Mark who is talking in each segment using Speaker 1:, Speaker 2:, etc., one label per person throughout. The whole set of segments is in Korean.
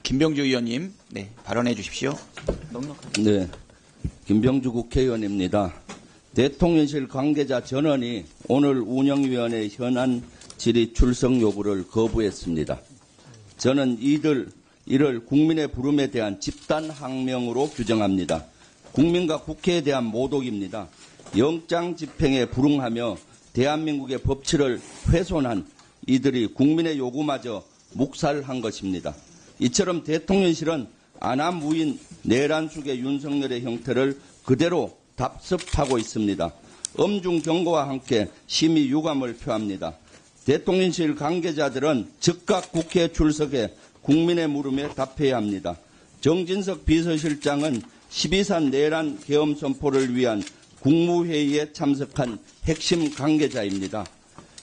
Speaker 1: 김병주 의원님, 네, 발언해 주십시오.
Speaker 2: 네, 김병주 국회의원입니다. 대통령실 관계자 전원이 오늘 운영위원회 현안 질의 출석 요구를 거부했습니다. 저는 이를 국민의 부름에 대한 집단 항명으로 규정합니다. 국민과 국회에 대한 모독입니다. 영장 집행에 불응하며 대한민국의 법치를 훼손한 이들이 국민의 요구마저 묵살한 것입니다. 이처럼 대통령실은 안하무인 내란숙의 윤석열의 형태를 그대로 답습하고 있습니다. 엄중 경고와 함께 심히 유감을 표합니다. 대통령실 관계자들은 즉각 국회에 출석해 국민의 물음에 답해야 합니다. 정진석 비서실장은 12.3 내란 계엄 선포를 위한 국무회의에 참석한 핵심 관계자입니다.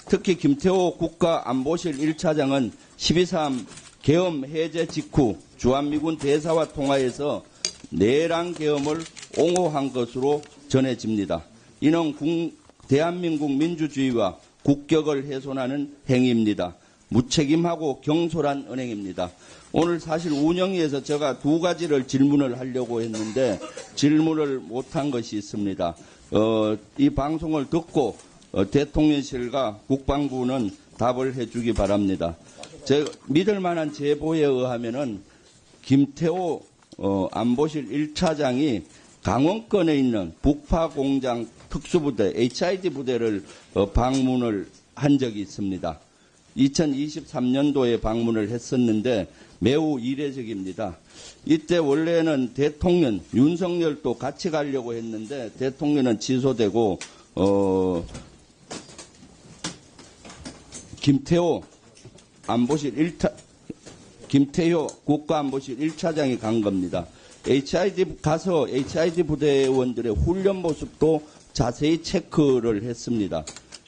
Speaker 2: 특히 김태호 국가안보실 1차장은 12.3 계엄 해제 직후 주한미군 대사와 통화에서 내란 계엄을 옹호한 것으로 전해집니다. 이는 대한민국 민주주의와 국격을 훼손하는 행위입니다. 무책임하고 경솔한 은행입니다. 오늘 사실 운영위에서 제가 두 가지를 질문을 하려고 했는데 질문을 못한 것이 있습니다. 이 방송을 듣고 대통령실과 국방부는 답을 해주기 바랍니다. 제가 믿을 만한 제보에 의하면은 김태호 안보실 1차장이 강원권에 있는 북파공장 특수부대 HID 부대를 방문을 한 적이 있습니다. 2023년도에 방문을 했었는데 매우 이례적입니다. 이때 원래는 대통령 윤석열도 같이 가려고 했는데 대통령은 취소되고 김태호 국가안보실 1차장이 간 겁니다. 가서 HID 부대원들의 훈련 모습도 자세히 체크를 했습니다.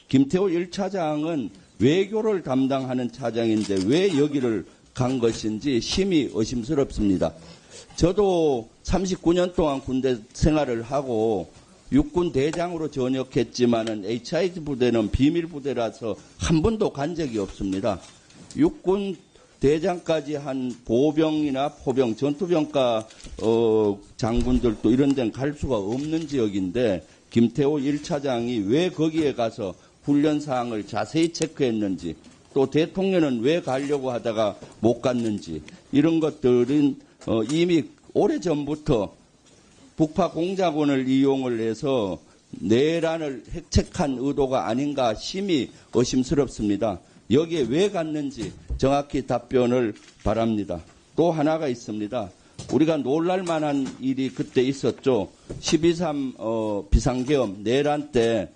Speaker 2: 김태호 1차장은 외교를 담당하는 차장인데 왜 여기를 간 것인지 심히 의심스럽습니다. 저도 39년 동안 군대 생활을 하고 육군 대장으로 전역했지만은 HID 부대는 비밀 부대라서 한 번도 간 적이 없습니다. 육군 대장까지 한 보병이나 포병, 전투병과 장군들도 이런 데는 갈 수가 없는 지역인데 김태호 1차장이 왜 거기에 가서 훈련 사항을 자세히 체크했는지 또 대통령은 왜 가려고 하다가 못 갔는지 이런 것들은 이미 오래전부터 북파 공작원을 이용을 해서 내란을 획책한 의도가 아닌가 심히 의심스럽습니다. 여기에 왜 갔는지 정확히 답변을 바랍니다. 또 하나가 있습니다. 우리가 놀랄 만한 일이 그때 있었죠. 12.3 비상계엄 내란 때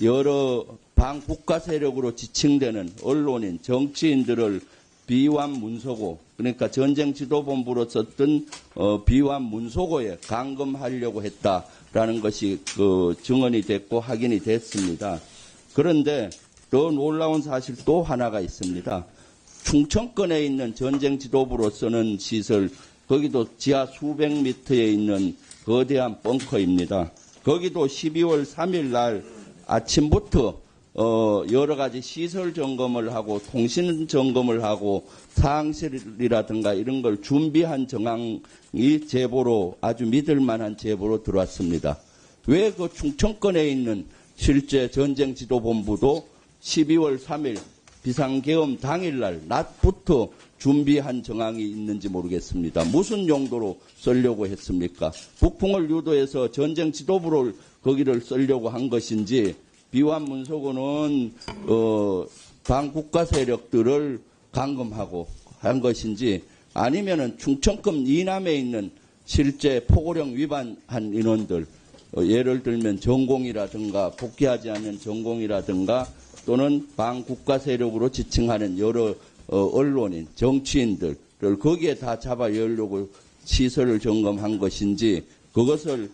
Speaker 2: 여러 반국가 세력으로 지칭되는 언론인, 정치인들을 비완문소고 그러니까 전쟁지도본부로 썼던 비완문소고에 감금하려고 했다라는 것이 증언이 됐고 확인이 됐습니다. 그런데 더 놀라운 사실 또 하나가 있습니다. 충청권에 있는 전쟁지도부로 쓰는 시설, 거기도 지하 수백 미터에 있는 거대한 벙커입니다. 거기도 12월 3일 날 아침부터 여러 가지 시설 점검을 하고 통신 점검을 하고 사항실이라든가 이런 걸 준비한 정황이 제보로 아주 믿을 만한 제보로 들어왔습니다. 왜 그 충청권에 있는 실제 전쟁지도본부도 12월 3일 비상계엄 당일날 낮부터 준비한 정황이 있는지 모르겠습니다. 무슨 용도로 쓰려고 했습니까? 북풍을 유도해서 전쟁지도부를 거기를 쓰려고 한 것인지 비완문소고는 반국가 세력들을 감금하고 한 것인지 아니면은 충청권 이남에 있는 실제 포고령 위반한 인원들 예를 들면 전공이라든가 복귀하지 않은 전공이라든가 또는 반국가 세력으로 지칭하는 여러 언론인, 정치인들을 거기에 다 잡아 열려고 시설을 점검한 것인지 그것을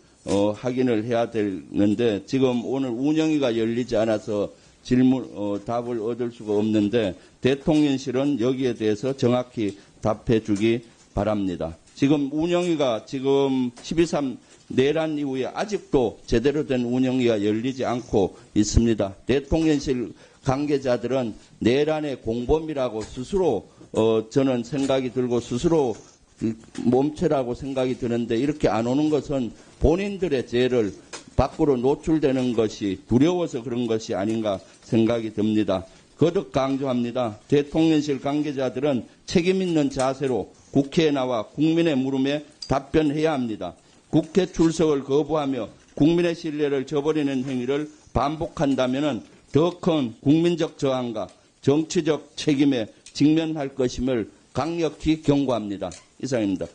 Speaker 2: 확인을 해야 되는데 지금 오늘 운영위가 열리지 않아서 답을 얻을 수가 없는데 대통령실은 여기에 대해서 정확히 답해 주기 바랍니다. 지금 운영위가 지금 12.3 내란 이후에 아직도 제대로 된 운영위가 열리지 않고 있습니다. 대통령실 관계자들은 내란의 공범이라고 스스로 저는 생각이 들고 스스로 몸체라고 생각이 드는데 이렇게 안 오는 것은 본인들의 죄를 밖으로 노출되는 것이 두려워서 그런 것이 아닌가 생각이 듭니다. 거듭 강조합니다. 대통령실 관계자들은 책임 있는 자세로 국회에 나와 국민의 물음에 답변해야 합니다. 국회 출석을 거부하며 국민의 신뢰를 저버리는 행위를 반복한다면 더 큰 국민적 저항과 정치적 책임에 직면할 것임을 강력히 경고합니다. 이상입니다.